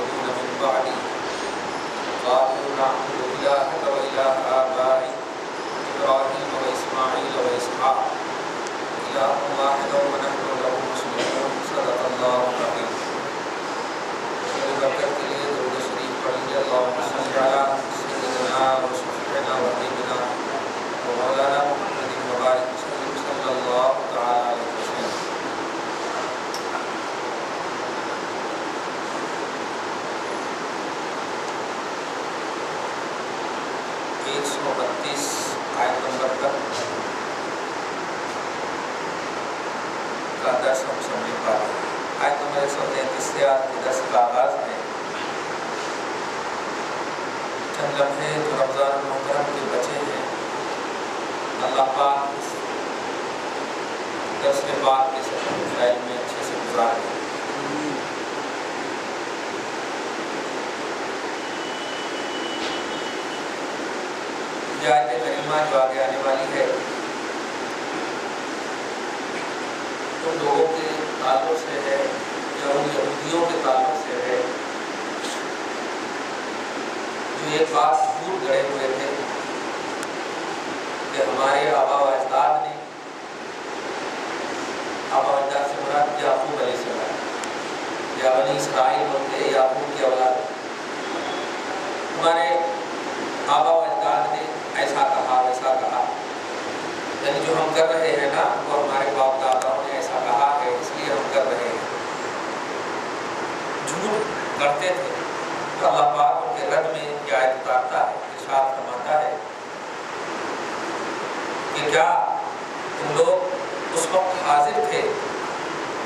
تعبدون من بعدي قالوا نعبد إلهك وإله آبائك إبراهيم وإسماعيل وإسحاق إله واحد ونحن له مسلمون صدق الله العظيم. برکت کے لیے درود شریف پڑھیے. اللهم صل علی سیدنا و شفیعنا و حبیبنا و مولانا محمد مبارک وسلم صلی اللہ تعالی علیہ وسلم. ایک سو 32 آیت نمبر تک کا درس ہم سمجھ پا رہے ہیں. آیت نمبر 133 سے آج کے درس کا آغاز ہے. چند لمحے جو رمضان المحترم کے بچے ہیں اللہ پاک درس پاک کے سفر مسائل میں اچھے سے گزار دیں. یہ آیت کریمہ جو آگے آنے والی ہے ان لوگوں کے تعلق سے ہے یا ان یہودیوں کے تعلق سے ہے جو ایک بات جھوٹ گڑے ہوئے تھے کہ ہمارے آبا و اجداد نے، آبا و اجداد سے مراد یعقوب علیہ السلام یا بنی اسرائیل ہوتے یعقوب کی اولاد، ہمارے آبا و اجداد نے ایسا کہا ویسا کہا، یعنی جو ہم کر رہے ہیں نا وہ ہمارے باپ داداؤں نے ایسا کہا ہے اس لیے ہم کر رہے ہیں. جھوٹ کرتے تھے تو اللہ پاک ان کے رد میں یہ آیت اتارتا ہے، ارشاد فرماتا ہے کہ کیا تم لوگ اس وقت حاضر تھے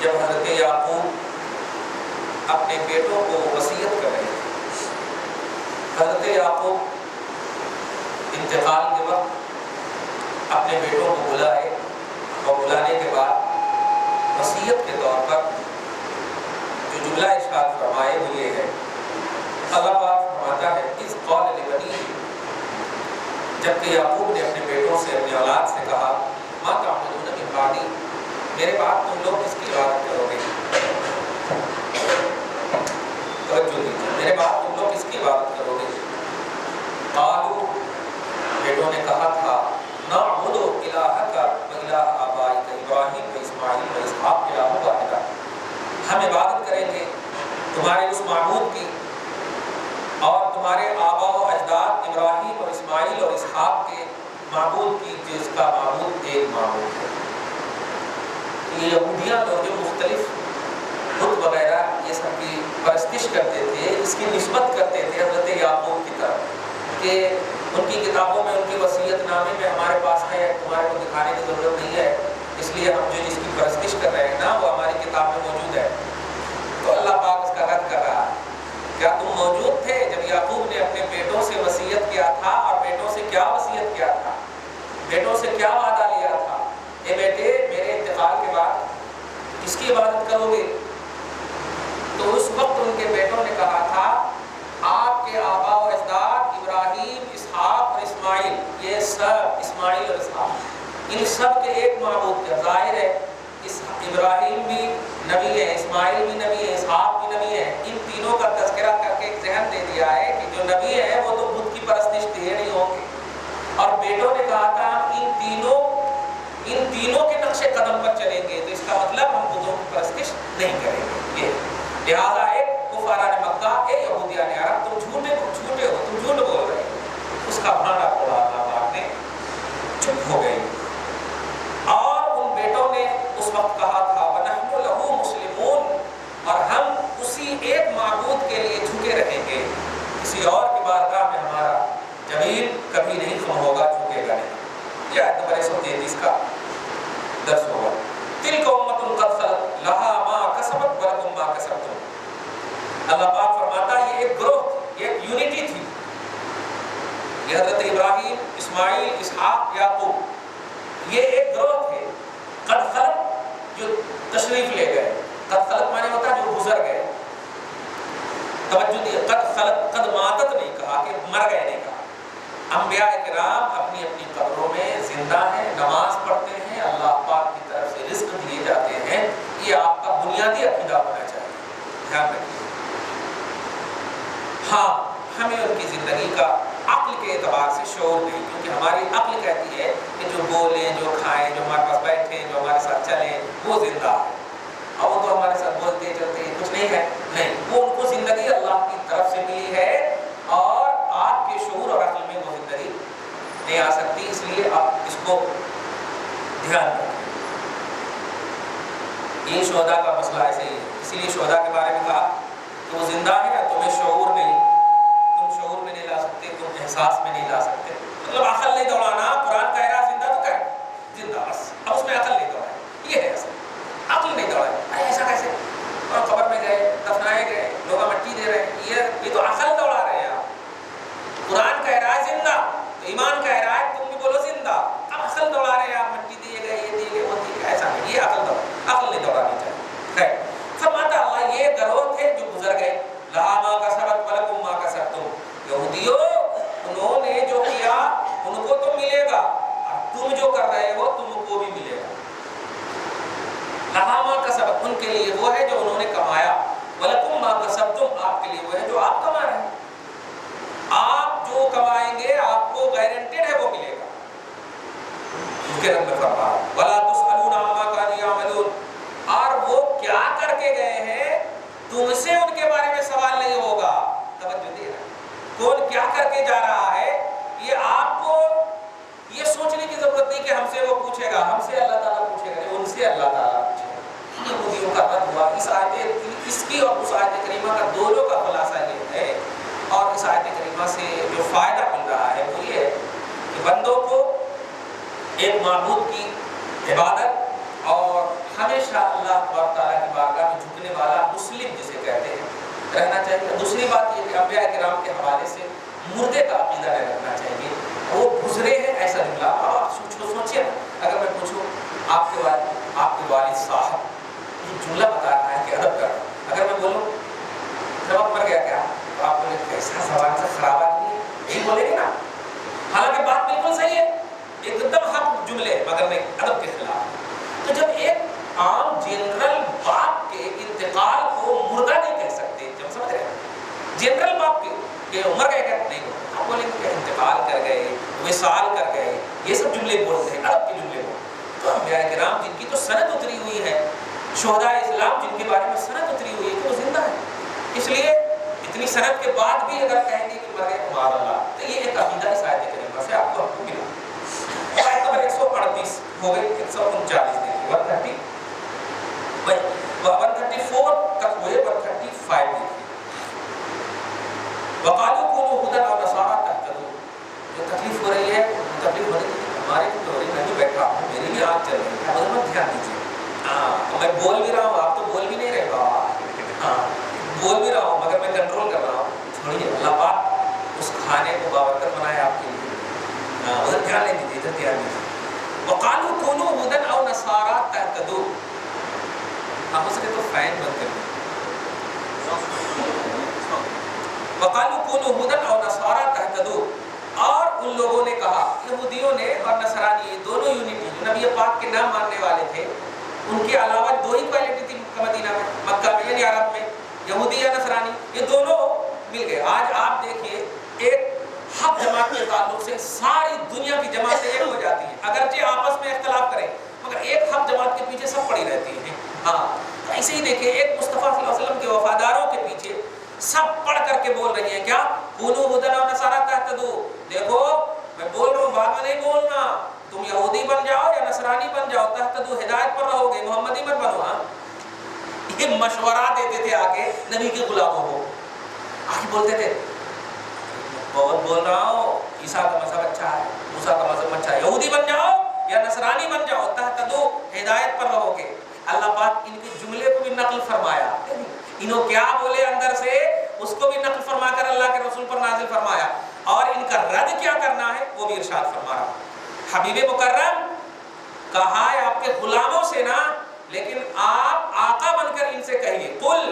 جب حضرت یعقوب اپنے بیٹوں کو وصیت کر رہے تھے. حضرت یعقوب انتقال کے وقت اپنے بیٹوں کو بلائے اور بلانے کے بعد وصیت کے طور پر جو جملہ ارشاد فرمائے وہ یہ ہے. اللہ پاک فرماتا ہے اس قول لبنیہ، جبکہ یعقوب نے اپنے بیٹوں سے اپنی اولاد سے کہا ما تعبدون من بعدی، میرے بعد تم لوگ کس کی عبادت کرو گے؟ توجہ دیجیے، میرے بعد تم لوگ کس کی عبادت کرو گے؟ قالوا، بیٹوں نے کہا تھا نعبد الہک و الہ آبائک ابراہیم و اسماعیل و اسحاق الہ واحد، ہم عبادت کریں گے تمہارے اس معبود کی اور تمہارے آبا و اجداد ابراہیم اور اسماعیل اور اسحاق کے معبود کی جس کا معبود ایک معبود ہے. یہ یہودیاں لوگ جو مختلف بت وغیرہ یہ سب کی پرستش کرتے تھے، اس کی نسبت کرتے تھے حضرت یعقوب کی طرف کہ ان کی کتابوں میں ان کی وصیت نامے میں ہمارے پاس ہے، تمہارے کو دکھانے کی ضرورت نہیں ہے، اس لیے ہم جو جس کی پرستش کر رہے ہیں نا وہ ہماری کتاب میں موجود ہے. تو اللہ پاک اس کا رد کر رہا ہے. کیا تم موجود تھے جب یعقوب نے اپنے بیٹوں سے وصیت کیا تھا؟ اور بیٹوں سے کیا وصیت کیا تھا؟ بیٹوں سے کیا وعدہ لیا تھا؟ اے بیٹے میرے انتقال کے بعد کس کی عبادت کرو گے؟ تو اس وقت ان کے بیٹوں نے کہا تھا آپ کے آبا و اجداد ابراہیم اسحاق اور اسماعیل، یہ سب اسماعیل اور اسحاق ان سب کے ایک معبود کا ظاہر ہے. ابراہیم بھی نبی ہے، اسماعیل بھی نبی ہے، اسحاق بھی نبی ہے. ان تینوں کا تذکرہ کر کے ایک ذہن دے دیا ہے کہ جو نبی ہے وہ تو بت کی پرستش دیے نہیں ہوں گے. اور بیٹوں نے کہا تھا ان تینوں کے نقش قدم پر چلیں گے، تو اس کا مطلب ہم بتوں کی پرستش نہیں کریں گے. یہ لہٰذا ایک کفاران مکہ، اے یہودیان عرب تم جھوٹے ہو، تم جھوٹ بول رہے ہو. اس کا بھانڈا پھوڑا اللہ پاک نے، چپ ہو گئی. اور ان بیٹوں نے اس وقت کہا تھا وَنَحْنُ لَهُ مُسْلِمُونَ، اور ہم اسی ایک معبود کے لیے جھکے رہیں گے، کسی اور کی بارگاہ میں ہمارا جمیل کبھی نہیں کم ہوگا، جھکے گا نہیں. یہ آیت نمبر 133 کا درس ہوگا. تِلْكَ أُمَّةٌ قَدْ خَلَتْ لَهَا مَا كَسَبَتْ وَلَكُمْ مَا كَسَبْتُمْ. اللہ پاک فرماتا ہے یہ ایک گروہ، یہ ایک یونٹی تھی. یہ حضرت ابراہیم، اسماعیل، اسحاق، یعقوب یہ ایک گروہ تھے. قد خلت جو تشریف لے گئے، قد خلت معنی ہوتا ہے جو گزر گئے. توجہ دیے، قد خلت، قد ماتت نہیں کہا کہ مر گئے نہیں کہا. انبیاء کرام اپنی اپنی قبروں میں زندہ ہیں، نماز پڑھتے ہیں، اللہ پاک کی طرف سے رزق دیے جاتے ہیں. یہ آپ کا بنیادی عقیدہ ہونا چاہیے، دھیان رکھیے. ہاں ہمیں ان کی زندگی کا عقل کے اعتبار سے شعور نہیں، کیونکہ ہماری عقل کہتی ہے کہ جو بولیں، جو کھائیں، جو ہمارے پاس بیٹھیں، جو ہمارے ساتھ چلیں، وہ زندہ ہے، اور وہ تو ہمارے ساتھ بولتے چلتے کچھ نہیں ہے، نہیں، وہ ان کو زندگی اللہ کی طرف سے ملی ہے، اور آپ کے شعور اور عقل میں وہ زندگی نہیں آ سکتی، اس لیے آپ اس کو دھیان رکھیں۔ یہ شہداء کا مسئلہ ایسے ہی ہے، اسی لیے شہداء کے بارے میں کہا کہ وہ زندہ ہے، تمہیں شعور نہیں، تم شعور میں نہیں لا سکتے، تم احساس میں نہیں لا سکتے، مطلب عقل نہیں دوڑانا، قرآن کہہ رہا زندہ تو کہہ زندہ بس، اب اس میں عقل نہیں دوڑائے، یہ ہے اصل، عقل نہیں دوڑائے، ارے ایسا کیسے، اور قبر میں گئے، دفنائے گئے، لوگ مٹی دے رہے ہیں، یہ تو عقل دوڑا رہے ہیں آپ، قرآن کہہ رہا ہے زندہ، تو ایمان کہہ رہا ہے تم بھی بولو زندہ، اب عقل دوڑا رہے ہیں آپ، مٹی دیے گئے، یہ دیے گئے، وہ دیے گئے، ایسا نہیں، یہ عقل نہیں دوڑانی چاہیے۔ خیر، فرماتا اللہ یہ گروہ تھے جو گزر گئے، لہا ما کسبت ولکم ما کسبتم، یہودیوں انہوں نے جو کیا ان کو تو ملے گا، اور تم جو کر رہے ہو تم کو بھی ملے گا، لہا ما کسبت ان کے لیے وہ ہے جو انہوں نے کمایا، ولکم ما کسبتم آپ کے لیے وہ ہے جو آپ کما رہے ہیں، آپ جو کمائیں گے آپ کو گارنٹیڈ ہے وہ ملے گا، اس کے رب میں فرما ولا تسألون عما كانوا يعملون، اور وہ کیا کر کے گئے ہیں تم سے ان کے بارے میں سوال نہیں ہوگا، توجہ دے رہا کون کیا کر کے جا رہا ہے، یہ آپ کو یہ سوچنے کی ضرورت نہیں کہ ہم سے وہ پوچھے گا، ہم سے اللہ تعالیٰ پوچھے گا، ان سے اللہ تعالیٰ پوچھے گا، یہودیوں کا رد ہوا، اس کی اور اس آیت کریمہ کا دونوں کا خلاصہ یہ ہے، اور اس آیت کریمہ سے جو فائدہ مل رہا ہے وہ یہ ہے کہ بندوں کو ایک معبود کی عبادت اور ہمیشہ اللہ تعالیٰ کی بارگاہ میں جھکنے والا مسلم جسے کہتے ہیں رہنا چاہیے۔ دوسری بات یہ کہ انبیاء کرام کے حوالے سے مردے کا عقیدہ نہیں رکھنا چاہیے، وہ گزرے ہیں ایسا جملہ، اب آپ سوچیے اگر میں پوچھوں آپ کے والد صاحب یہ جملہ بتا رہا ہے کہ ادب کر، اگر میں بولوں جب آپ مر گیا کیا، تو آپ بولے کیسا زبان سے خراب آدمی ہے، یہی بولے گے نا، حالانکہ بات بالکل صحیح ہے، ایک دم حق جملے مگر نہیں ادب کے خلاف۔ تو جب ایک عام جنرل باپ کے انتقال کو مردہ نہیں کہہ سکتے، جب سمجھ رہے ہیں جنرل باپ کے کہ عمر گئے کیا نہیں، آپ بولیں گے کہ انتقال کر گئے، وصال کر گئے، یہ سب جملے بولتے ہیں ادب کے جملے بولتے ہیں۔ تو انبیاء کرام جن کی تو سند اتری ہوئی ہے، شہداء اسلام جن کے بارے میں سند اتری ہوئی ہے کہ وہ زندہ ہے، اس لیے اتنی سند کے بعد بھی اگر کہیں گے کہ مر گئے تو معاذ اللہ، تو یہ ایک عقیدہ اس آیت کریمہ سے آپ کو حق ملا۔ آیت نمبر 138 ہو گئی، 139 دیکھیے 134 تک ہوئے، 135 دیکھیے، وقالوا كونوا هودا او نصارى تهتدوا، جو تکلیف ہو رہی ہے تکلیف ہو رہی ہے ہمارے کو ہو رہی، میں بھی بیٹھا ہوں، میری بھی آنکھ چل رہی ہے، اب میں دھیان دیجیے، ہاں میں بول بھی رہا ہوں، آپ تو بول بھی نہیں رہے بابا، ہاں بول بھی رہا ہوں مگر میں کنٹرول کر رہا ہوں، چھوڑیے اللہ پاک اس کھانے کو بابرکت بنائے آپ کے لیے، ہاں ادھر دھیان نہیں دیجیے، ادھر دھیان دیجیے۔ وقالوا كونوا هودا او نصارى تهتدوا، آپ ہو سکے تو فین بند کر دیں، وقالوا كونوا هودا او نصارى تهتدوا، اور ان لوگوں نے کہا، یہودیوں نے اور نصرانی دونوں یونٹی جو نبی پاک کے نام ماننے والے تھے، ان کے علاوہ دو ہی کوالٹی تھی مدینہ میں، مکہ میں یعنی عرب میں، یہودی یا نصرانی، یہ دونوں مل گئے۔ آج آپ دیکھیے ایک حق جماعت کے تعلق سے ساری دنیا کی جماعتیں ایک ہو جاتی ہیں، اگرچہ آپس میں اختلاف کریں مگر ایک حق جماعت کے پیچھے سب پڑی رہتی ہیں، ہاں تو ایسے ہی دیکھیں ایک مصطفیٰ صلی اللہ علیہ وسلم کے وفاداروں کے پیچھے سب پڑھ کر کے بول رہی ہیں کیا، کونوا ہودا او نصارى تهتدوا، دیکھو میں بول رہا ہوں بعد میں نہیں بولنا، تم یہودی بن جاؤ یا نصرانی بن جاؤ، تهتدوا ہدایت پر رہو گے، محمدی مت بنو، ہاں یہ مشورہ دیتے تھے آگے نبی کے غلاموں کو، آگے بولتے تھے بہت بول رہا ہوں عیسیٰ کا مذہب اچھا ہے، موسیٰ کا مذہب اچھا ہے، یہودی بن جاؤ یا نصرانی بن جاؤ، تهتدوا ہدایت پر رہو گے۔ اللہ پاک ان کے جملے کو بھی نقل فرمایا، انہوں کیا بولے اندر سے اس کو بھی نقل فرما کر اللہ کے رسول پر نازل فرمایا، اور ان کا رد کیا کرنا ہے وہ بھی ارشاد فرما رہا۔ حبیب مکرم کہا ہے آپ کے غلاموں سے نہ، لیکن آپ آقا بن کر ان سے کہیے، قل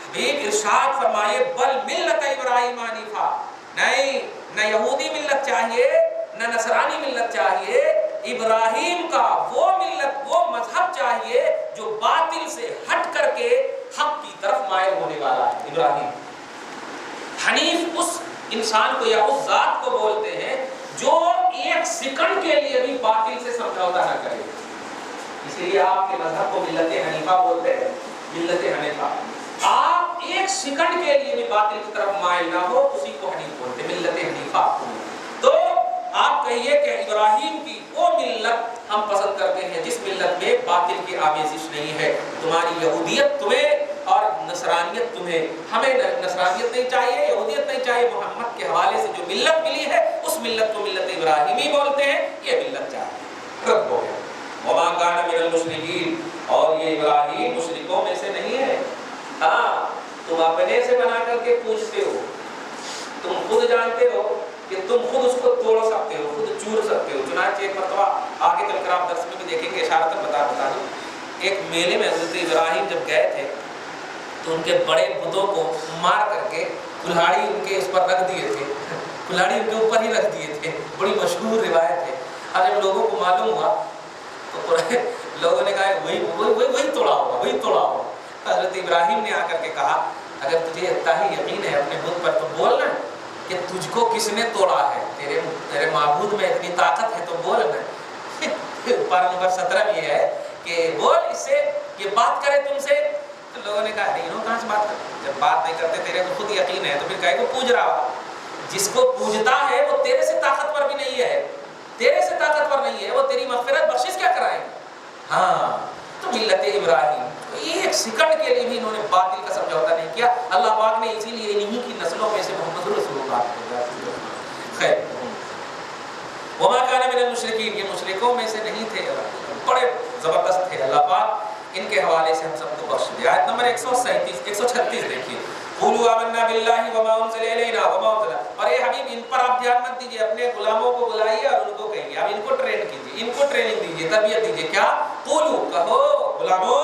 حبیب ارشاد فرمائیے، بل ملت ابراہیم حنیفا، نہیں نہ یہودی ملت چاہیے نہ نصرانی ملت چاہیے، ابراہیم کا وہ ملت وہ مذہب چاہیے جو باطل سے ہٹ کر کے حق کی طرف مائل ہونے والا ہے، ابراہیم حنیف انسان کو یا اس ذات کو بولتے ہیں جو ایک سیکنڈ کے لیے بھی باطل سے سمجھوتا نہ کرے. اسی لیے آپ کے مذہب کو ملت حنیفہ بولتے ہیں. ملت حنیفہ آپ ایک سیکنڈ کے لیے بھی باطل کی طرف مائل نہ ہو, اسی کو حنیف بولتے ہیں, ملت حنیفہ. تو آپ کہیے کہ ابراہیم کی وہ ملت ہم پسند کرتے ہیں جس ملت میں باطل کی آمیزش نہیں ہے. تمہاری یہودیت تمہیں اور نصرانیت تمہیں, ہمیں نصرانیت نہیں چاہیے, یہودیت نہیں چاہیے. محمد کے حوالے سے جو ملت ملی ہے اس ملت کو ملت ابراہیمی بولتے ہیں. یہ ملت چاہیے, رد ہو گیا. وما کان من المشرکین, اور یہ ابراہیم مشرکوں میں سے نہیں ہے. ہاں تم اپنے سے بنا کر کے پوچھتے ہو, تم خود جانتے ہو کہ تم خود اس کو توڑ سکتے ہو, خود چور سکتے ہو. چنانچہ ایک مرتبہ آگے چل کر آپ درس میں بھی دیکھیں گے, اشارتاً بتا دوں, ایک میلے میں حضرت ابراہیم جب گئے تھے تو ان کے بڑے بتوں کو مار کر کے کلہاڑی ان کے اس پر رکھ دیے تھے, کلہاڑی ان کے اوپر ہی رکھ دیے تھے. بڑی مشہور روایت ہے. اور جب لوگوں کو معلوم ہوا تو لوگوں نے کہا وہی توڑا ہوگا, وہی توڑا ہوگا. حضرت ابراہیم نے آ کر کے کہا اگر تجھے اتنا ہی یقین ہے اپنے بت پر تو بولنا کہ تجھ کو کس نے توڑا ہے, تیرے معبود میں اتنی طاقت ہے تو بولنا. پارہ نمبر 17 میں یہ ہے کہ بول اس سے, یہ بات کرے تم سے. تو لوگوں نے کہا انہوں کہاں سے بات کرتے, جب بات نہیں کرتے تیرے کو خود یقین ہے تو پھر کہے کو پوج رہا ہو. جس کو پوجتا ہے وہ تیرے سے طاقتور بھی نہیں ہے, تیرے سے طاقتور نہیں ہے, وہ تیری مغفرت بخشش کیا کرائیں گے. ہاں تو ملت ابراہیم ایک سیکنڈ کے لیے بھی انہوں نے باطل کا سمجھوتا نہیں کیا. اللہ پاک نے اسی لیے انہی کی نسلوں میں سے محمد رسول اللہ کو خیر. وما کان من المشرکین, یہ مشرکوں میں سے نہیں تھے, بڑے زبردست تھے. اللہ پاک ان کے حوالے سے ہم سب کو بخش دے. آیت نمبر 136 دیکھیے. قولوا آمنا باللہ وما انزل الینا وما انزل, اور اے حبیب ان پر آپ دھیان مت دیجیے, اپنے غلاموں کو بلائیے اور ان کو کہیے, آپ ان کو ٹرین کیجیے, ان کو ٹریننگ دیجیے, تربیت دیجیے. کیا قولوا, کہو غلاموں,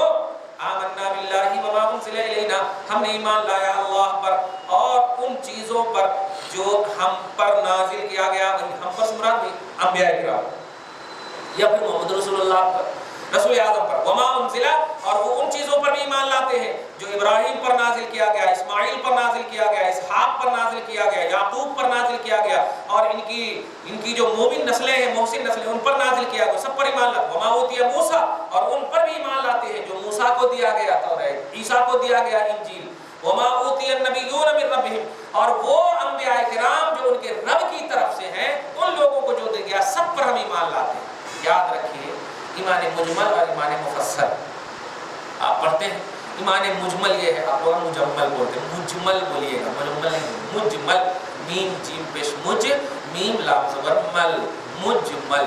آمنا باللہ وما انزل الینا, ہم نے ایمان لایا اللہ پر اور ان چیزوں پر جو ہم پر نازل کیا گیا. وہی ہم پر مراد بھی انبیاء کرام یا پھر محمد رسول اللہ پر, رسول اعظم پر. وما انزل, اور وہ ان چیزوں پر بھی ایمان لاتے ہیں جو ابراہیم پر نازل کیا گیا, اسماعیل پر نازل کیا گیا, اسحاق پر نازل کیا گیا, یعقوب پر نازل کیا گیا, اور ان کی جو مومن نسلیں ہیں, محسن نسلیں, ان پر نازل کیا گیا, سب پر ایمان لاتے. وما اوتی موسیٰ, اور ان پر بھی ایمان لاتے ہیں جو موسیٰ کو دیا گیا توریت, عیسیٰ کو دیا گیا انجیل. وما اوتی النبیون من ربہم, اور وہ انبیاء کرام جو ان کے رب کی طرف سے ہیں, ان لوگوں کو جو دیا گیا سب پر ہم ایمان لاتے ہیں. یاد رکھیے ایمان مجمل اور ایمان مفصل آپ پڑھتے ہیں. ایمان مجمل یہ ہے, آپ لوگ مجمل بولتے ہیں, مجمل بولیے گا, مجمل نہیں, مجمل, میم جیم پیش مج, میم لام زبر مل, مجمل,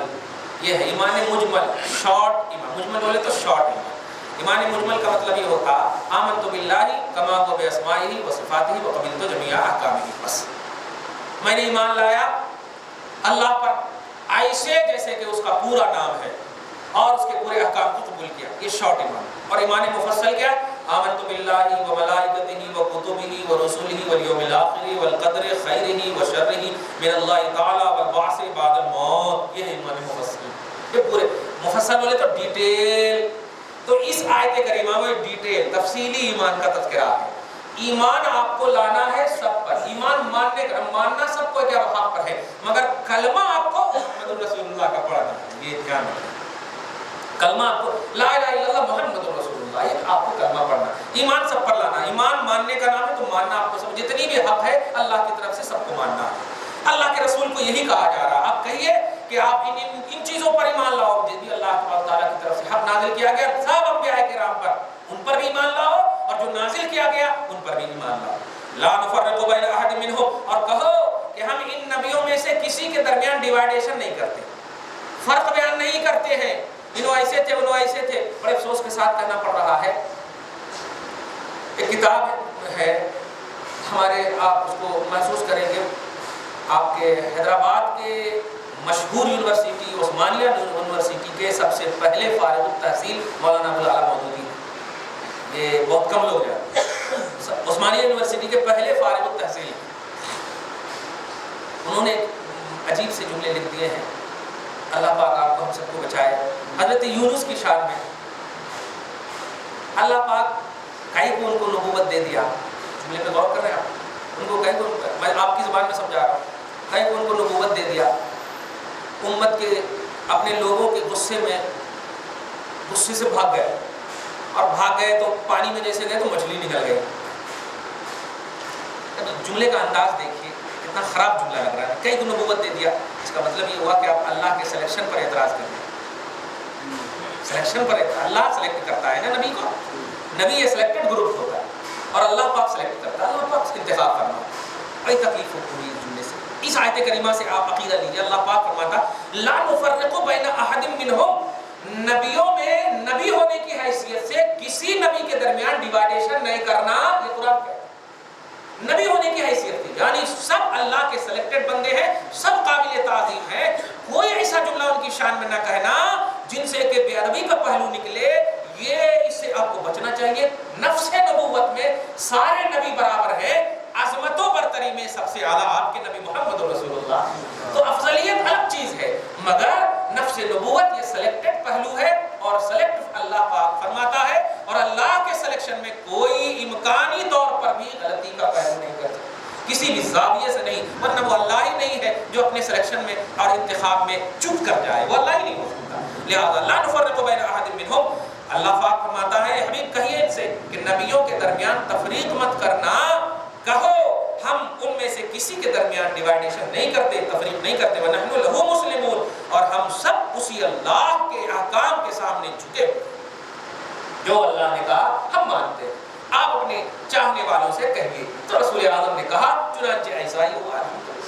یہ ہے ایمان مجمل. شارٹ ایمان, مجمل بولے تو شارٹ ایمان. ایمان مجمل کا مطلب یہ ہوتا آمنت باللہ کما هو باسمائہ و صفاتہ و قبلت جمیع احکامہ. بس میں نے ایمان لایا اللہ پر ایسے جیسے کہ اس کا پورا نام ہے اور اس کے پورے احکام کو قبول کیا. یہ شارٹ ایمان. اور ایمان مفصل کیا, آمنت باللہ و ملائکتہ و کتبہ و رسلہ والیوم الآخر والقدر خیرہ و شرہ من اللہ تعالی والبعث بعد الموت. یہ ہے ایمان مفصل. یہ پورے مفصل بولے تو ڈیٹیل. تو اس آیت کریمہ میں ڈیٹیل تفصیلی ایمان کا تذکرہ ہے. ایمان آپ کو لانا ہے سب پر, ایمان ماننا سب کو کیا حق پر ہے, مگر کلمہ آپ کو محمد رسول اللہ کا پڑھنا ہے. یہ دھیان رکھیں, کلمہ آپ کو لا الہ الا اللہ محمد رسول اللہ, یہ آپ کو کلمہ پڑھنا. ایمان سب پر لانا, ایمان ماننے کا نام ہے تو ماننا آپ کو سب, جتنی بھی حق ہے اللہ کی طرف سے سب کو ماننا ہے. اللہ کے رسول کو یہی کہا جا رہا. آپ کہیے کہ آپ ان چیزوں پر ایمان لاؤ جس بھی اللہ تعالیٰ کی طرف سے حق نازل کیا گیا سب انبیاء کرام پر, ان پر بھی ایمان لاؤ, اور جو نازل کیا گیا ان پر بھی ایمان لاؤ. لا نفرق بین احد منہم, اور کہو کہ ہم ان نبیوں میں سے کسی کے درمیان ڈیوائیڈیشن نہیں کرتے, فرق بیان نہیں کرتے ہیں. انہوں ایسے تھے انہوں ایسے تھے. بڑے افسوس کے ساتھ کہنا پڑ رہا ہے, ایک کتاب ہے ہمارے, آپ اس کو محسوس کریں گے, آپ کے حیدرآباد کے مشہور یونیورسٹی عثمانیہ یونیورسٹی کے سب سے پہلے فارغ التحصیل مولانا ابو العلا مودودی, یہ بہت کم لوگ ہیں, عثمانیہ یونیورسٹی کے پہلے فارغ التحصیل. انہوں نے عجیب سے جملے لکھ دیے ہیں, اللہ پاک آپ کو ہم سب کو بچائے. حضرت یونس کی شان میں اللہ پاک کئی کو ان کو نبوت دے دیا. جملے پہ غور کر رہے ہیں آپ, ان کو کہیں کو میں آپ کی زبان میں سمجھا رہا ہوں، کہیں کو ان کو نبوت دے دیا، امت کے اپنے لوگوں کے غصے سے بھاگ گئے، اور بھاگ گئے تو پانی میں جیسے گئے تو مچھلی نکل گئی۔ جملے کا انداز دیکھیے کتنا خراب جملہ لگ رہا ہے، کئی کو نبوت دے دیا، اس کا مطلب یہ ہوا کہ آپ اللہ کے سلیکشن پر اعتراض کر رہے ہیں۔ سلیکشن پر اللہ سلیکٹ کرتا ہے نا نبی کو، نبی یہ سلیکٹڈ گروپ ہوتا ہے اور اللہ پاک سلیکٹ کرتا ہے، اللہ پاک انتخاب کرنا۔ بڑی تکلیف ہوئی اس جملے سے۔ اس آیت کریمہ سے آپ عقیدہ لیجیے، اللہ پاک فرماتا لا نفرق بین احد منہم، نبیوں میں نبی ہونے کی حیثیت سے کسی نبی کے درمیان ڈیوائیڈیشن نہیں کرنا، یہ قرآن کہتا ہے۔ نبی ہونے کی حیثیت تھی، یعنی سب اللہ کے سلیکٹڈ بندے ہیں، سب قابل تعظیم ہیں، کوئی ایسا جملہ ان کی شان میں نہ کہنا جن سے کہ بے ادبی کا پہلو نکلے، یہ اس سے آپ کو بچنا چاہیے۔ نفس نبوت میں سارے نبی برابر ہیں، عظمت و برتری میں سب سے اعلیٰ آپ کے نبی محمد رسول اللہ، تو افضلیت الگ چیز ہے، مگر نفس نبوت یہ سلیکٹڈ پہلو ہے، اور سلیکٹ اللہ پاک فرماتا ہے، اور اللہ کے سلیکشن میں کوئی امکانی طور پر بھی غلطی کا پہلو نہیں کر سکتا، کسی بھی زاویے سے نہیں، ورنہ وہ اللہ ہی نہیں ہے جو اپنے سلیکشن میں اور انتخاب میں چپ کر جائے، وہ اللہ ہی نہیں ہو سکتا۔ لہذا لا نفرق بین احد منہم، اللہ پاک فرماتا ہے حبیب کہیے ان سے کہ نبیوں کے درمیان تفریق مت کرنا، کہو ہم ان میں سے کسی کے درمیان ڈیوائیڈیشن نہیں کرتے، تفریق نہیں کرتے، وَنَحْنُ لَهُ مُسْلِمُونَ، اور ہم سب اسی اللہ کے احکام کے سامنے جھکے ہوئے، جو اللہ نے کہا ہم مانتے ہیں، آپ اپنے چاہنے والوں سے کہیے۔ تو رسول اعظم نے کہا چنانچہ ایسا ہی ہوا،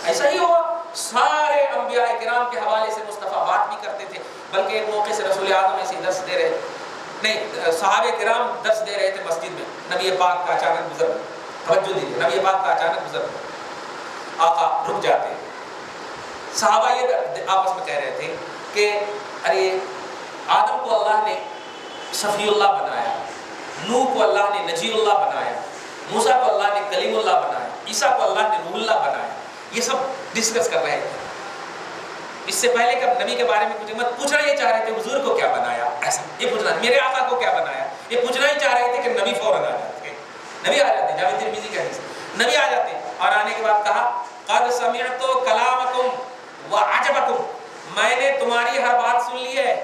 ایسا ہی ہوا۔ سارے انبیاء کرام کے حوالے سے مصطفیٰ بات بھی کرتے تھے، بلکہ ایک موقع سے رسول اعظم ایسے درس دے رہے تھے، نہیں صحابہ کرام درس دے رہے تھے مسجد میں، نبی پاک کا اچانک گزر گیا، توجہ دیجیے، نبی پاک کا اچانک گزر گیا، آقا رک جاتے ہیں، صحابہ یہ آپس میں کہہ رہے تھے کہ ارے آدم کو اللہ نے صفی اللہ بنایا، نوح کو اللہ نے نجی اللہ بنایا، موسیٰ کو اللہ نے کلیم اللہ بنایا، عیسیٰ کو اللہ نے روح اللہ بنایا، یہ سب ڈسکس کر رہے تھے۔ اس سے پہلے کہ نبی کے بارے میں کچھ مت پوچھنا یہ چاہ رہے تھے حضور کو کیا بنایا، ایسا یہ پوچھنا، میرے آقا کو کیا بنایا، یہ پوچھنا ہی چاہ رہے تھے کہ نبی فوراً آ جاتے، نبی آ جاتے، جامع ترمذی کا حدیث، نبی آ جاتے، اور آنے کے بعد کہا قد سمعت کلامکم وعجبکم، میں نے تمہاری ہر بات سن لی ہے،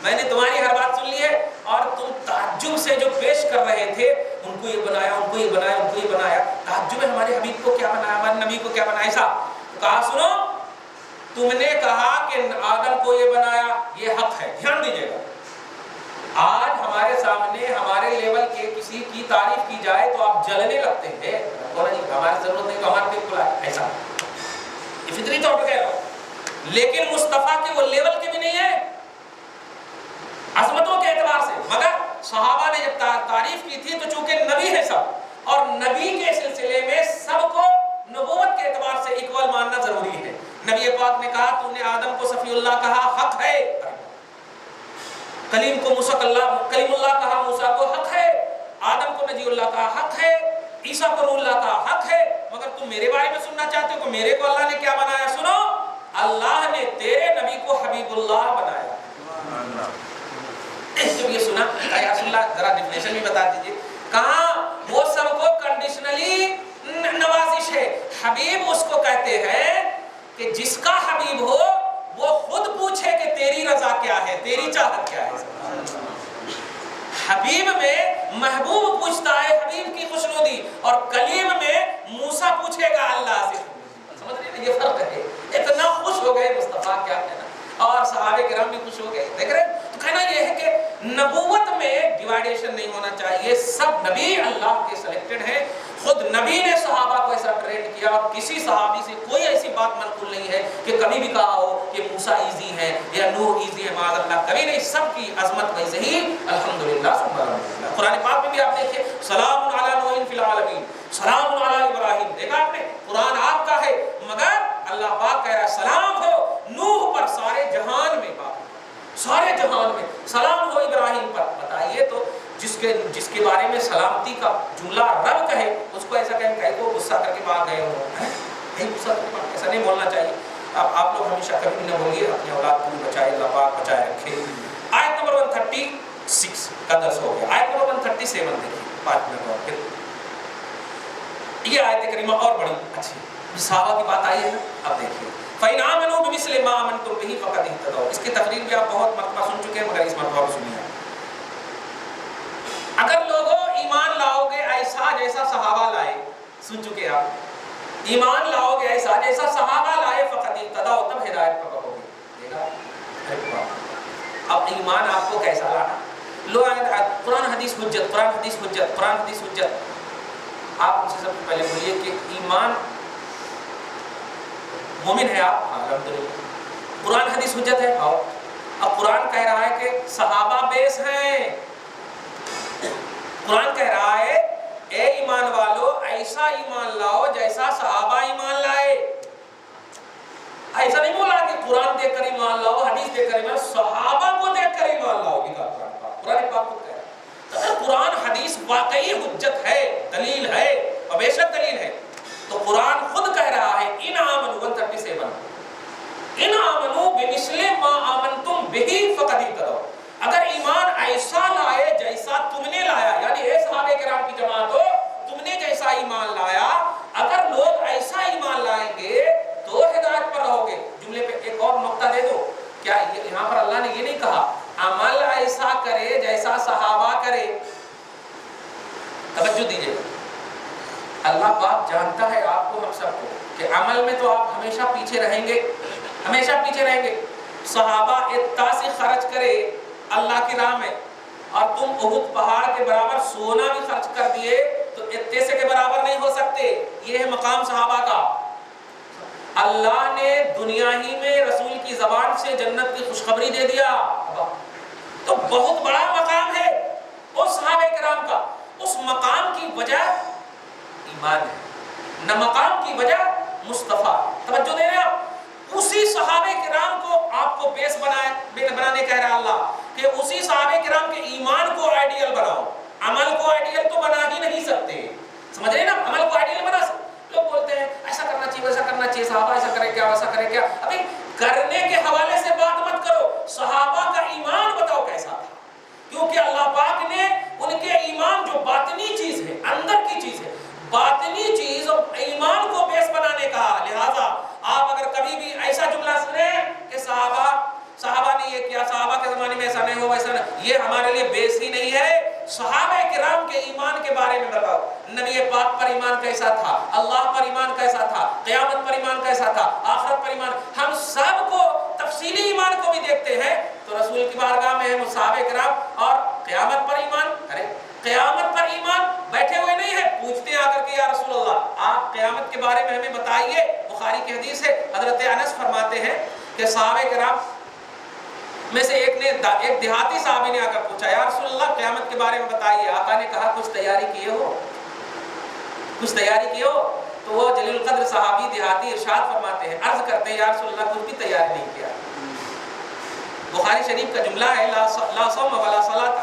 میں نے تمہاری ہر بات سن لی ہے، اور تم تعجب سے جو پیش کر رہے تھے، ان کو یہ بنایا، ان کو یہ بنایا، ان کو یہ بنایا، تعجب ہے ہمارے حبیب کو کیا بنایا، ہمارے نبی کو کیا بنایا، ایسا کہا سنو تم نے کہا کہ آدم کو یہ بنایا، یہ حق ہے، دھیان دیجیے گا، آج ہمارے سامنے ہمارے لیول کے کسی کی تعریف کی جائے تو آپ جلنے لگتے ہیں، ہماری ضرورت نہیں تو ہمارے دل کو لائے، ایسا یہ فطری طور پہ کہہ رہا ہوں، لیکن مصطفیٰ کے وہ لیول کے بھی نہیں ہے عظمتوں کے اعتبار سے، مگر صحابہ نے جب تعریف کی تھی تو چونکہ نبی ہے سب، اور نبی کے سلسلے میں سب کو نبوت کے اعتبار سے اکول ماننا ضروری ہے۔ نبی پاک نے کہا تو نے آدم کو صفی اللہ کہا، حق ہے، کلیم کو کلیم اللہ کہا، موسیٰ کو حق ہے، آدم کو نجی اللہ کہا، حق ہے، عیسیٰ کو روح اللہ کہا، حق ہے، مگر تم میرے بارے میں سننا چاہتے ہو کہ میرے کو اللہ نے کیا بنایا، سنو اللہ نے تیرے نبی کو حبیب اللہ بنایا۔ جب یہ سنا یا رسول اللہ ذرا ڈیفینیشن بھی بتا دیجئے، کہاں وہ سب کو کنڈیشنلی نوازش ہے، حبیب اس کو کہتے ہیں کہ جس کا حبیب ہو وہ خود پوچھے کہ تیری رضا کیا ہے، تیری چاہت کیا ہے۔ حبیب میں محبوب پوچھتا ہے حبیب کی خوشنودی، اور کلیم میں موسیٰ پوچھے گا اللہ سے، سمجھ رہے ہیں یہ فرق ہے، اتنا خوش ہو گئے مصطفیٰ کیا کہنا، اور صحابہ کرام بھی خوش ہو گئے، دیکھ رہے ہیں، تو کہنا یہ ہے کہ نبوت میں ڈیوائیڈیشن نہیں ہونا چاہیے، سب نبی اللہ کے سلیکٹڈ ہیں، خود نبی نے صحابہ کو ایسا ٹرینڈ کیا، اور کسی صحابی سے کوئی ایسی بات منقول نہیں ہے کہ کبھی بھی کہا ہو کہ موسیٰ ایزی ہے یا نوح ایزی ہے، معاذ اللہ، کبھی نہیں، سب کی عظمت ویسے ہی الحمدللہ ثم الحمدللہ۔ قرآن پاک میں بھی آپ دیکھیں سلام علی نوح فی العالمین، سلام علی ابراہیم، دیکھا آپ نے، قرآن آپ کا ہے مگر اللہ پاک کہہ رہا ہے سلام ہو نوح پر سارے جہان میں، سارے جہان میں سلام ہو ابراہیم پر۔ بتائیے تو جس کے بارے میں سلامتی کا جملہ رب کہے اس کو ایسا کہیں کو غصہ کر کے بھاگ گئے ہو، کہیں غصہ کر کے ایسا نہیں بولنا چاہیے۔ آپ لوگ ہمیشہ کبھی بھی نہ بولیے، اپنی اولاد کو بھی بچائے، اللہ پاک بچائے رکھے۔ آیت نمبر 136 کا درس ہو گیا، آیت نمبر 137 دیکھیے 5 منٹ اور پھر یہ آیت کریمہ اور بڑی اچھی صحابہ کی بات آئی ہے نا. اب دیکھیے فَإِنْ آمَنُوا بِمِثْلِ مَا آمَنْتُمْ بِهِ فَقَدِ اهْتَدَوْا. اس کی تقریر بھی آپ بہت مرتبہ سن چکے ہیں مگر اس مرتبہ سنیے. اگر لوگوں ایمان لاؤ گے ایسا جیسا صحابہ لائے, سن چکے آپ, ایمان لاؤ گے ایسا جیسا صحابہ لائے فَقَدِ اهْتَدَوْا, تب ہدایت پر رہو گے. دیکھا اب ایمان آپ کو کیسا لانا. لوگ قرآن حدیث حجت, قرآن حدیث حجت, قرآن حدیث حجت. آپ مجھ سے سب سے پہلے بولیے کہ ایمان مومن ہے آپ؟ الحمدللہ. قرآن حدیث حجت ہے؟ اور اب قرآن کہہ رہا ہے کہ صحابہ بیس ہیں. قرآن کہہ رہا ہے اے ایمان والو ایسا ایمان لاؤ جیسا صحابہ ایمان لائے. ایسا نہیں بولا کہ قرآن دیکھ کر ایمان لاؤ, حدیث دیکھ کر ایمان, صحابہ کو دیکھ کر ایمان لاؤ. قرآن پاک کو کہہ رہا ہے. اگر قرآن حدیث واقعی حجت ہے, دلیل ہے, اور بے شک دلیل ہے, تو قرآن خود کہہ رہا ہے ان آمنوا 137 ان آمنوا بمثل ما آمنتم به فقد اهتدوا. اگر ایمان ایسا لائے جیسا تم نے لایا, یعنی اے صحابہ کرام کی جماعت ہو, تم نے جیسا ایمان لایا, اگر لوگ ایسا ایمان لائیں گے تو ہدایت پر رہو گے. جملے پہ ایک اور نقطہ دے دو. کیا یہاں پر اللہ نے یہ نہیں کہا عمل ایسا کرے جیسا صحابہ کرے؟ توجہ دیجئے, اللہ پاک جانتا ہے آپ کو, ہم سب کو, کہ عمل میں تو آپ ہمیشہ پیچھے رہیں گے, ہمیشہ پیچھے رہیں گے. صحابہ اتنا سے خرچ کرے اللہ کی راہ میں, اور تم احد پہاڑ کے برابر سونا بھی خرچ کر دیے تو اتنے سے کے برابر نہیں ہو سکتے. یہ ہے مقام صحابہ کا. اللہ نے دنیا ہی میں رسول کی زبان سے جنت کی خوشخبری دے دیا, تو بہت بڑا مقام ہے اس صحابہ کرام کا. اس مقام کی وجہ ایمان ہے, نہ مقام کی وجہ مصطفیٰ. توجہ دے رہے آپ, اسی صحابہ کرام کو آپ کو بیس بنانے کہہ رہا اللہ, کہ اسی صحابہ کرام کے ایمان کو آئیڈیل بناؤ. عمل کو آئیڈیل تو بنا ہی نہیں سکتے, سمجھ رہے نا, عمل کو آئیڈیل بنا سکتے. لوگ بولتے ہیں ایسا کرنا چاہیے, ویسا کرنا چاہیے, صحابہ ایسا کرے کیا, ویسا کرے کیا. ابھی کرنے کے حوالے سے بات مت کرو, صحابہ کا ایمان بتاؤ کیسا تھا, کیونکہ اللہ پاک نے ان کے ایمان جو باطنی چیز ہے, اندر کی چیز ہے, باطنی چیز اور ایمان کو بیس بنانے کا. لہذا آپ اگر کبھی بھی ایسا جملہ سنیں کہ صحابہ نے یہ کیا, صحابہ کے زمانے میں ایسا نہیں ہو, ویسا نہیں, یہ ہمارے لیے بیس ہی نہیں ہے. صحابہ کرام کے ایمان کے بارے میں بتاؤ, نبی پاک پر ایمان کیسا تھا, اللہ پر ایمان کیسا تھا, قیامت پر ایمان کیسا تھا, آخرت پر ایمان. ہم سب کو تفصیلی ایمان کو بھی دیکھتے ہیں تو رسول کی بارگاہ میں ہے صحابہ کرام. اور قیامت پر ایمان, ارے قیامت پر ایمان بیٹھے ہوئے نہیں ہے, پوچھتے ہیں آ کر کے یا رسول اللہ آپ قیامت کے بارے میں ہمیں بتائیے. بخاری کی حدیث ہے, حضرت انس فرماتے ہیں کہ صحابہ کرام میں سے ایک دیہاتی صحابی نے آ کر پوچھا یا رسول اللہ قیامت کے بارے میں بتائیے. آقا نے کہا کچھ تیاری کیے ہو, کچھ تیاری کیے ہو؟ تو وہ جلیل القدر صحابی دیہاتی ارشاد فرماتے ہیں, عرض کرتے ہیں یا رسول اللہ کچھ بھی تیاری نہیں کیا. بخاری شریف کا جملہ ہے لا صوم ولا صلاۃ,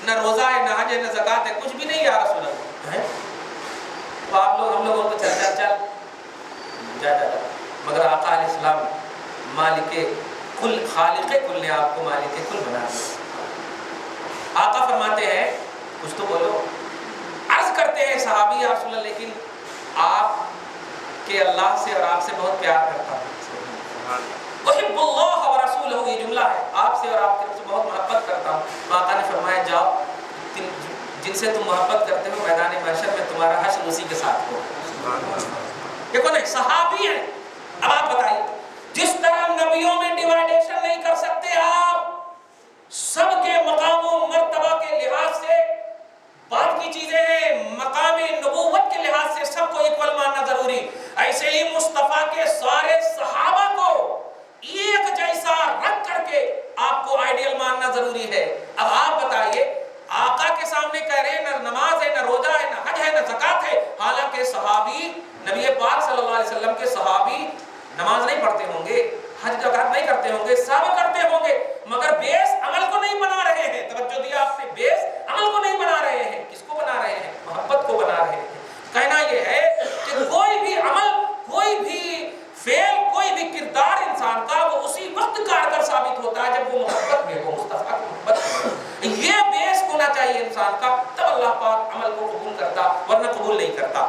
نہ روزہ ہے, نہ حج ہے, نہ زکات ہے, کچھ بھی نہیں یا رسول اللہ. تو آپ لوگ ہم لوگوں کو چل جا, مگر آقا علیہ السلام مالک کل, خالق کل نے آپ کو مالک کل بنا دیا. آقا فرماتے ہیں کچھ تو بولو. عرض کرتے ہیں صحابی یا رسول اللہ لیکن آپ کے اللہ سے اور آپ سے بہت پیار کرتا ہوں. احب اللہ و رسولہ, یہ جملہ ہے, آپ سے اور آپ کے رب سے بہت محبت کرتا ہوں. آقا نے فرمایا جاؤ, جن سے تم محبت کرتے ہو میدان محشر میں تمہارا حشر اسی کے ساتھ ہو. دیکھو نہیں, صحابی ہیں. اب آپ بتائیے, جس طرح نبیوں میں ڈیوائیڈیشن نہیں کر سکتے آپ, سب کے مقام و مرتبہ کے لحاظ سے بات کی چیزیں ہیں, مقام نبوت کے لحاظ سے سب کو ایکول ماننا ضروری. ایسے ہی مصطفیٰ کے سارے صحابہ کو ایک جیسا رکھ کر کے آپ کو آئیڈیل ماننا ضروری ہے. اب آپ بتائیے, آقا کے سامنے کہہ رہے ہیں نہ نماز ہے, نہ روزہ ہے, نہ حج ہے, نہ زکات ہے, حالانکہ صحابی نبی پاک صلی اللہ علیہ وسلم کے صحابی نماز نہیں پڑھتے ہوں گے, حج زکات نہیں کرتے ہوں گے, سب کرتے ہوں گے, مگر بیس عمل کو نہیں بنا رہے ہیں. توجہ دیا آپ نے, بیس عمل کو نہیں بنا رہے ہیں. کس کو بنا رہے ہیں؟ محبت کو بنا رہے ہیں. کہنا یہ ہے کہ کوئی بھی عمل, کوئی بھی فعل, کوئی بھی کردار انسان کا وہ اسی وقت کارگر ثابت ہوتا ہے جب وہ محبت میں ہو, مصطفیٰ کی محبت میں. یہ بیس ہونا چاہیے انسان کا, تب اللہ پاک عمل کو قبول کرتا, ورنہ قبول نہیں کرتا.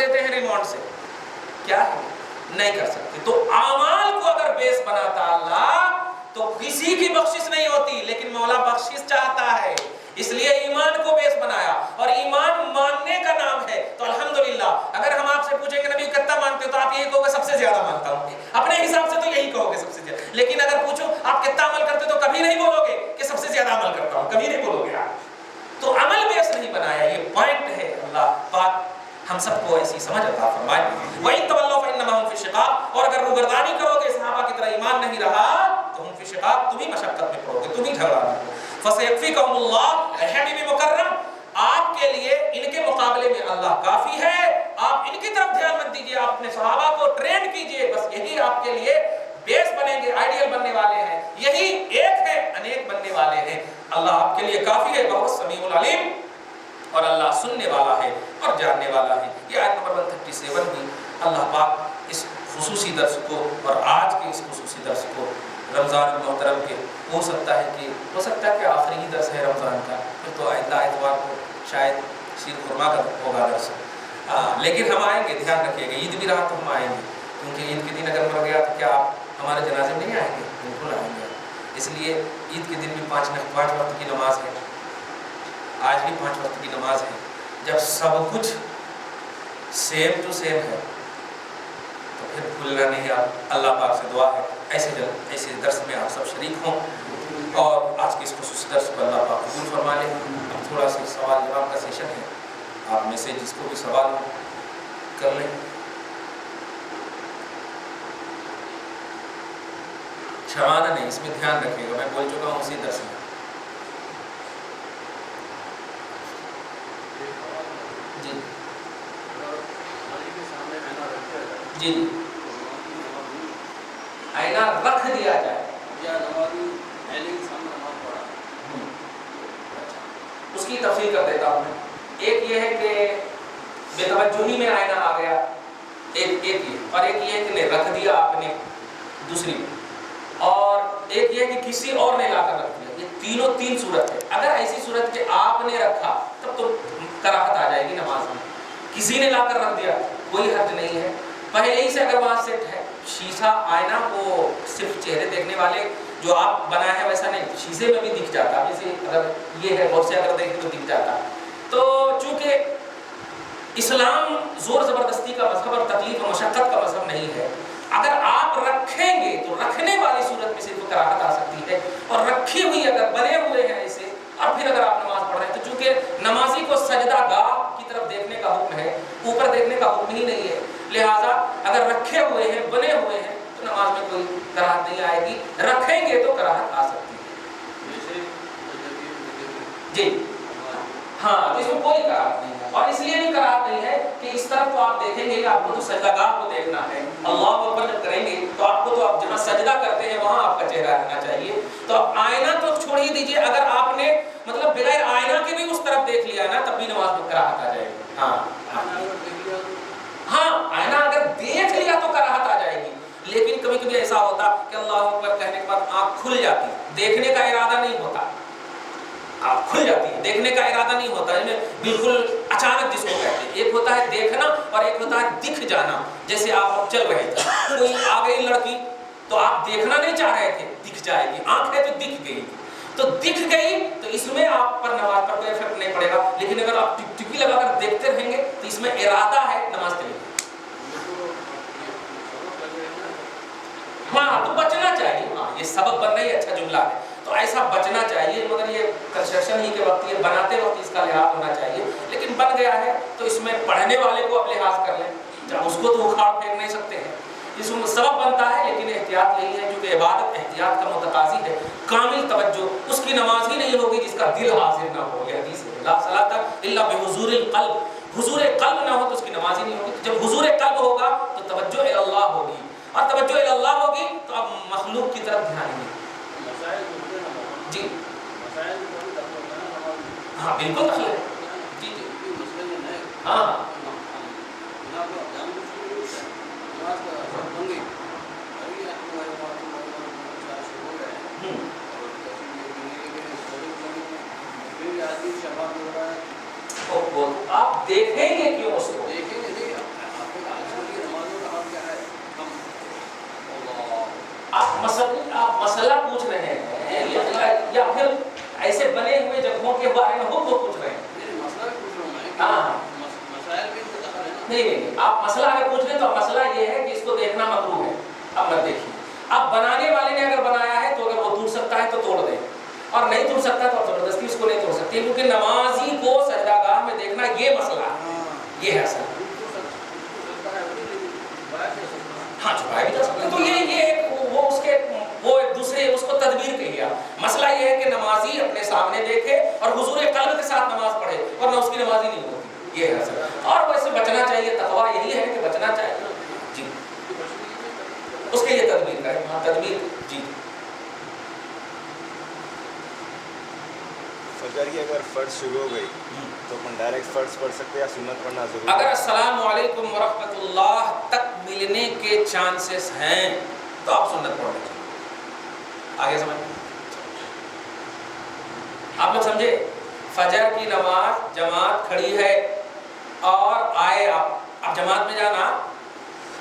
دیتے ہیں ریموٹ سے، کیا ہے نہیں کر سکتے۔ تو اعمال کو اگر بیس بناتا اللہ تو کسی کی بخشش نہیں ہوتی، لیکن مولا بخشش چاہتا ہے، اس لیے ایمان کو بیس بنایا، اور ایمان ماننے کا نام ہے۔ تو الحمدللہ اگر ہم آپ سے پوچھیں کہ نبی کتنا مانتے ہو تو آپ یہی کہو گے سب سے زیادہ مانتا ہوں، اپنے حساب سے تو یہی کہو گے سب سے زیادہ، لیکن اگر پوچھو آپ کتنا عمل کرتے ہو تو کبھی نہیں بولو گے کہ سب سے زیادہ عمل کرتا ہوں، کبھی نہیں بولو گے آپ۔ تو عمل بیس نہیں بنایا، یہ پوائنٹ ہے۔ اللہ پاک ہم سب کو ایسی سمجھ عطا فرمائے۔ وَإِن تَوَلَّوْا فَإِنَّمَا هُمْ فِي شِقَاقٍ، اور اگر روگردانی کرو گے صحابہ کی طرح ایمان نہیں رہا تو ہم فی شقاق، تم ہی مشقت میں پڑو گے، تم ہی جھگڑا میں پڑو گے۔ فَسَيَكْفِيكَهُمُ اللَّهُ، اے حبیب مکرم آپ کے لیے ان کے مقابلے میں اللہ کافی ہے، آپ ان کی طرف دھیان مت دیجیے، آپ اپنے صحابہ کو ٹرین کیجیے، بس یہی آپ کے لیے بیس بنیں گے، آئیڈیل بننے والے ہیں، یہی ایک ہے انیک بننے والے ہیں۔ اللہ آپ کے لیے کافی ہے، بہت سمیع العلیم، اور اللہ سننے والا ہے اور جاننے والا ہے۔ یہ آیت نمبر 137 بھی اللہ پاک اس خصوصی درس کو اور آج کے اس خصوصی درس کو رمضان محترم کے ہو سکتا ہے کہ آخری ہی درس ہے رمضان کا، پھر تو آئندہ اتوار کو شاید شیر خرما کا ہوگا درس، لیکن ہم آئیں گے، دھیان رکھیے گا، عید بھی رہا تو ہم آئیں گے، کیونکہ عید کے دن اگر مر گیا تو کیا آپ ہمارے جنازے میں نہیں آئیں گے؟ بالکل آئیں گے۔ اس لیے عید کے دن بھی 5 وقت کی نماز ہے، آج بھی 5 وقت کی نماز ہے۔ جب سب کچھ سیم ٹو سیم ہے تو پھر بھولنا نہیں۔ آپ اللہ پاک سے دعا ہے ایسے درس میں آپ سب شریک ہوں، اور آج کے اس خصوصی درس کو اللہ پاک قبول فرما لیں۔ اب تھوڑا سا سوال جواب کا سیشن ہے، آپ میں سے جس کو بھی سوال ہو کر لیں۔ شرمانا نہیں، اس میں دھیان رکھیے گا، میں بول چکا ہوں اسی درس میں۔ جی جی جی آئینہ رکھ دیا جائے یا اس کی تفصیل کر دیتا ہوں میں۔ ایک یہ ہے کہ بے توجہی میں آئینہ آ گیا، ایک یہ، اور ایک یہ کہ رکھ دیا آپ نے دوسری، اور ایک یہ کہ کسی اور نے لا کر رکھ دیا۔ یہ تینوں تین صورت ہے۔ اگر ایسی صورت کہ آپ نے رکھا تب تو کراہت آ جائے گی نماز میں، کسی نے لا کر رکھ دیا کوئی حرج نہیں ہے۔ پہلے ہی سے اگر وہاں سیٹ ہے شیشہ آئینہ، وہ صرف چہرے دیکھنے والے جو آپ بنا ہے ویسا نہیں، شیشے میں بھی دکھ جاتا، جیسے اگر یہ ہے اور سے اگر دیکھیں تو دکھ جاتا۔ تو چونکہ اسلام زور زبردستی کا مذہب اور تکلیف و مشقت کا مذہب نہیں ہے، اگر آپ رکھیں گے تو رکھنے والی صورت میں صرف کراہت آ سکتی ہے، اور رکھی ہوئی اگر بنے ہوئے ہیں ایسے، اور پھر اگر آپ نماز پڑھ رہے ہیں تو چونکہ نمازی کو سجدہ گاہ کی طرف دیکھنے کا حکم ہے، اوپر دیکھنے کا حکم ہی نہیں ہے، لہٰذا اگر رکھے ہوئے ہیں بنے ہوئے ہیں تو نماز میں کوئی کراہت نہیں آئے گی، رکھیں گے تو کراہت آ سکتی ہے۔ جی ہاں، تو اس میں کوئی کراہت نہیں ہے، اور اس لیے بھی کراہت نہیں ہے کہ اس طرف تو آپ دیکھیں گے، آپ کو تو سجدہ گاہ کو دیکھنا ہے، اللہ اکبر جب کریں گے تو آپ کو تو آپ جہاں سجدہ کرتے ہیں وہاں آپ کا چہرہ رہنا چاہیے۔ تو اب آئینہ تو چھوڑ ہی دیجیے، اگر آپ نے مطلب بغیر آئینہ کے بھی اس طرف دیکھ لیا نا تب بھی نماز میں کراہت آ جائے گی۔ ہاں آئینہ اگر دیکھ لیا تو کراہت آ جائے گی، لیکن کبھی کبھی ایسا ہوتا کہ اللہ اکبر کہنے کے بعد آنکھ کھل جاتی، دیکھنے کا ارادہ نہیں ہوتا، آنکھ کھل جاتی ہے، دیکھنے کا ارادہ نہیں ہوتا، بالکل اچانک جس کو کہتے ہیں۔ ایک ہوتا ہے دیکھنا اور ایک ہوتا ہے دکھ جانا۔ جیسے آپ چل رہے تھے، کوئی آ گئی لڑکی تو آپ دیکھنا نہیں چاہ رہے تھے، دکھ جائے گی، آنکھ ہے تو دکھ گئی، تو دکھ گئی تو اس میں آپ پر نماز پر کوئی فرق نہیں پڑے گا، لیکن اگر آپ ٹک ٹکی لگا کر دیکھتے رہیں گے تو اس میں ارادہ ہے، نماز چلے گی۔ ہاں تو بچنا چاہیے، ہاں یہ سبب بن رہی ہے، اچھا جملہ ہے، تو ایسا بچنا چاہیے، مگر یہ کنسٹرکشن ہی کے وقت یہ بناتے وقت اس کا لحاظ ہونا چاہیے، لیکن بن گیا ہے تو اس میں پڑھنے والے کو اب لحاظ کر لیں، جب اس کو تو اکھاڑ پھینک نہیں سکتے ہیں، اس میں سبب بنتا ہے، لیکن احتیاط یہی ہے کیونکہ عبادت احتیاط کا متقاضی ہے، کامل توجہ، اس کی نماز ہی نہیں ہوگی جس کا دل حاضر نہ ہو، یہ حدیث ہے، لا صلاۃ الا بحضور القلب، حضور قلب نہ ہو تو اس کی نماز ہی نہیں ہوگی، جب حضور قلب ہوگا تو توجہ الی اللہ ہوگی، اور توجہ الی اللہ ہوگی تو اب مخلوق کی طرف دھیان نہیں۔ جی ہاں بالکل دخل ہے، جی جی ہاں آپ دیکھیں گے کیوں اس کو؟ آپ مسئلہ پوچھ رہے ہیں یا پھر ایسے بنے ہوئے جگہوں کے بارے میں وہ پوچھ رہے ہیں؟ ہاں نہیں، آپ مسئلہ اگر پوچھ رہے ہیں تو مسئلہ یہ ہے کہ اس کو دیکھنا مکروہ ہے. اب مت دیکھیے. اب بنانے والے نے اگر بنایا ہے تو اگر وہ توڑ سکتا ہے تو توڑ دیں، اور نہیں توڑ سکتا تو زبردستی اس کو نہیں توڑ سکتے، کیونکہ نمازی کو سجدہ گاہ میں دیکھنا یہ مسئلہ ہے، یہ ہے اصل. ہاں چھپایا بھی جا سکتا ہے. تو یہ وہ اس کے وہ ایک دوسرے اس کو تدبیر کہیے. مسئلہ یہ ہے کہ نمازی اپنے سامنے دیکھے اور حضور قلب کے ساتھ نماز پڑھے، ورنہ اس کی نماز ہی نہیں ہوتی. یہ ہے اصل. اور ویسے بچنا چاہیے، تقویٰ یہی ہے کہ بچنا چاہیے. جی اس کے لیے تدبیر کریں. ہاں تدبیر. جی فجر کی اگر فرض شروع ہو گئی تو اپن ڈائریکٹ فرض پڑھ سکتے ہیں یا سنت پڑھنا ضروری ہے؟ اگر السلام علیکم ورحمۃ اللہ تک ملنے کے چانسز ہیں تو آپ سنت پڑھ لیجیے. آگے سمجھ آپ لوگ سمجھے. فجر کی نماز جماعت کھڑی ہے اور آئے آپ جماعت میں جانا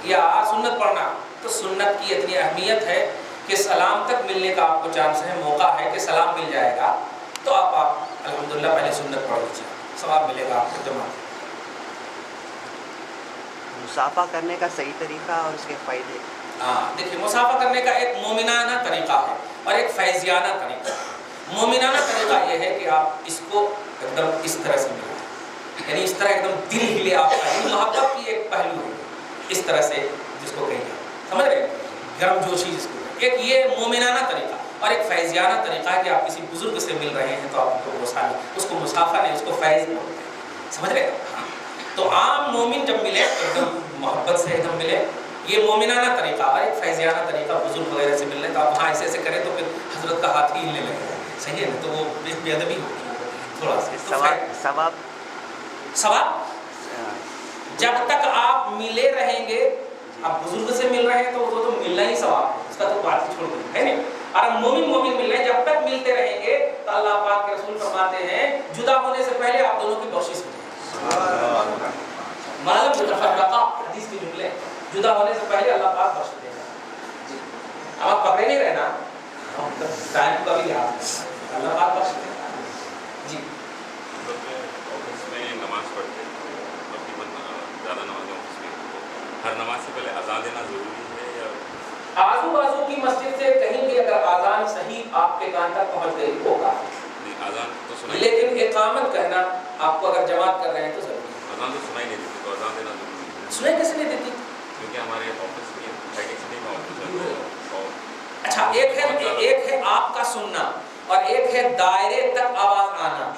یا سنت پڑھنا، تو سنت کی اتنی اہمیت ہے کہ سلام تک ملنے کا آپ کو چانس ہے، موقع ہے کہ سلام مل جائے گا، تو آپ الحمدللہ پہلے سنت پڑھ لیجیے، ثواب ملے گا آپ کو جماعت. مصافحہ کرنے کا صحیح طریقہ اور اس کے فائدے؟ ہاں دیکھیے، مصافحہ کرنے کا ایک مومنانہ طریقہ ہے اور ایک فیضیانہ طریقہ ہے. مومنانہ طریقہ یہ ہے کہ آپ اس کو ایک دم اس طرح سے ملیں، یعنی اس طرح ایک دم دل ہلے آپ کا. یہ محبت کی ایک پہلو ہے، اس طرح سے جس کو کہیں گے، سمجھ رہے ہیں، گرم جوشی جس کو. ایک یہ مومنانہ طریقہ، اور ایک فیضیانہ طریقہ ہے کہ آپ کسی بزرگ سے مل رہے ہیں تو آپ ان کو اس کو مصافحہ نہیں، اس کو فیض بولتے ہیں. سمجھ رہے ہیں. تو عام مومن جب ملے تو ایک دم محبت سے ایک دم ملے، یہ مومنانہ طریقہ. اور ایک فیضیانہ طریقہ بزرگ وغیرہ سے ملنے کا، آپ وہاں ایسے ایسے کریں تو پھر حضرت کا ہاتھ ہی ہلنے لگے. صحیح ہے نا، تو وہ بے ادبی ہوگی تھوڑا سا. ثواب جب تک آپ ملے رہیں گے، آپ بزرگ سے مل رہے ہیں تو ملنا ہی ثواب ہے، اس کا تو بات ہی چھوڑ دیں، ہے نا. اور مومن مل رہے ہیں، جب تک ملتے رہیں گے تو اللہ پاک کے رسول فرماتے ہیں جدا ہونے سے پہلے آپ دونوں کی بخشش ہو جائے. معلوم متفرقہ حدیث کے جملے، جدا ہونے سے پہلے اللہ پاک بخش دے گا. جی آپ پکڑے نہیں رہنا، ٹائم کا بھی یاد ہے، اللہ پاک بخش دے گا. جی آفس میں نماز پڑھتے ہیں، زیادہ نماز آفس میں، ہر نماز سے پہلے اذان دینا ضروری ہے یا آزو بازو کی مسجد سے کہیں بھی اگر اذان صحیح آپ کے کان تک پہنچ گئی ہوگا؟ اذان تو سنائی، لیکن اقامت کہنا آپ کو اگر جماعت کر رہے ہیں تو ضروری ہے. اذان تو سنائی نہیں دیتی، تو اذان دینا ضروری ہے. سنائی کیسے نہیں دیتی؟ کیونکہ ہمارے آفس کی پیکج نہیں میں اچھا ایک ہے آپ کا سننا اور ایک ہے دائرے تک آواز آنا.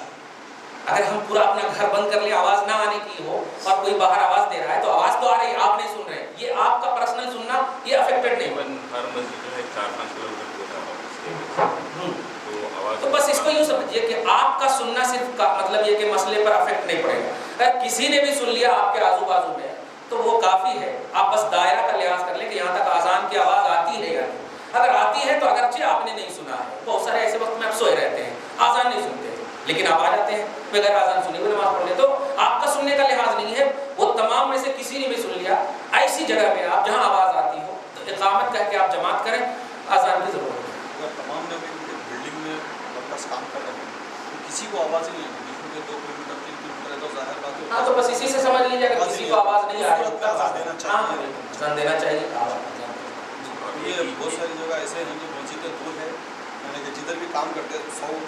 اگر ہم پورا اپنا گھر بند کر لیں، آواز نہ آنے کی ہو اور کوئی باہر آواز دے رہا ہے تو آواز تو آ رہی ہے، آپ نہیں سن رہے، یہ آپ کا پرسنل سننا یہ افیکٹڈ نہیں ہو. ہر مسجد جو ہے 4-5 کلو میٹر دور ہے تو آواز، تو بس اس کو یوں سمجھیے کہ آپ کا سننا صرف کا مطلب یہ کہ مسئلے پر افیکٹ نہیں پڑے گا. اگر کسی نے بھی سن لیا آپ کے آزو بازو میں تو وہ کافی ہے. آپ بس دائرہ کا لحاظ کر لیں کہ یہاں تک اذان کی آواز آتی ہے یا نہیں. اگر آتی ہے تو اگرچہ آپ نے نہیں سنا ہے، بہت سارے ایسے وقت میں آپ سوئے رہتے ہیں، آذان نہیں سنتے لیکن آپ آ جاتے ہیں بغیر آذان سنے ہوئے نماز پڑھنے، تو آپ کا سننے کا لحاظ نہیں ہے. وہ تمام میں سے کسی نے بھی سن لیا، ایسی جگہ میں آپ جہاں آواز آتی ہو تو اقامت کہہ کے آپ جماعت کریں، آذان کی ضرورت ہے. اگر تمام لوگ بلڈنگ میں ورکرس کام کر رہے ہیں تو کسی کو آواز ہی نہیں آتی، کیونکہ 2 کلو میٹر 3 کلو میٹر ہے تو ظاہر بات ہے. ہاں تو بس اسی سے سمجھ لیجیے اگر کسی کو آواز نہیں آ رہی دینا چاہیے. اذان دینا چاہیے. یہ بہت ساری جگہ ایسے ہیں جو مسجدیں دور ہے، یعنی کہ جدھر بھی کام کرتے ہیں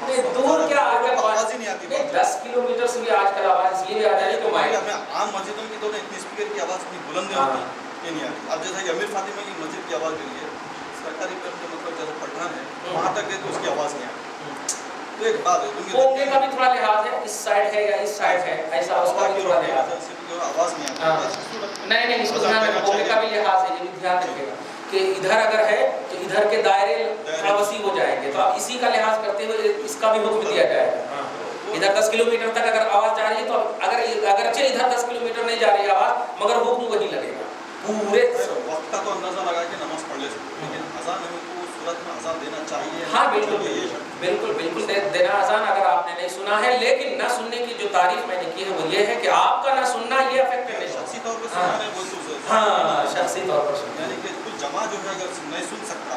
100 دور کیا آواز ہی نہیں آتی. 10 کلو میٹر سے بھی آج کل آواز اس لیے بھی آ جائے کہ مائک ہمیں عام مسجدوں کی تو اتنی اسپیکر کی آواز اتنی بلند نہیں ہوتی، یہ نہیں آتی. اب جیسا کہ امیر فاطمہ کی مسجد کی آواز جو ہے سرکاری مطلب جیسے پٹھان ہے وہاں تک ہے تو اس کی آواز نہیں آتی. تو ایک بات ہے پونگے کا بھی تھوڑا لحاظ ہے، اس سائڈ ہے یا اس سائڈ ہے، ایسا اس کا بھی تھوڑا لحاظ ہے. آواز نہیں آتی. نہیں اس کو دھیان رکھیں، پونگے کا بھی لحاظ ہے، یہ بھی دھیان رکھیے گا کہ ادھر اگر ہے تو ادھر کے دائرے تھوڑا وسیع ہو جائیں گے، تو آپ اسی کا لحاظ کرتے ہوئے اس کا بھی حکم دیا جائے گا. ادھر 10 کلو میٹر تک اگر آواز جا رہی ہے تو اگرچہ ادھر 10 کلو میٹر نہیں جا رہی ہے آواز، مگر حکم وہی لگے گا پورے وقت کا. تو اندازہ لگا کے نماز پڑھ لے سکتے، لیکن اذان میں کو صورت میں اذان دینا چاہیے. ہاں بالکل دینا اذان اگر آپ نے نہیں سنا ہے. لیکن نہ سننے کی جو تعریف میں نے کی ہے وہ یہ ہے کہ آپ کا نہ سننا یہ افیکٹ نہیں. شخصی طور پر سننا ہے وہ ہاں شخصی طور پر سننا، یعنی کہ کچھ جمع جو ہے اگر نہیں سن سکتا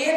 1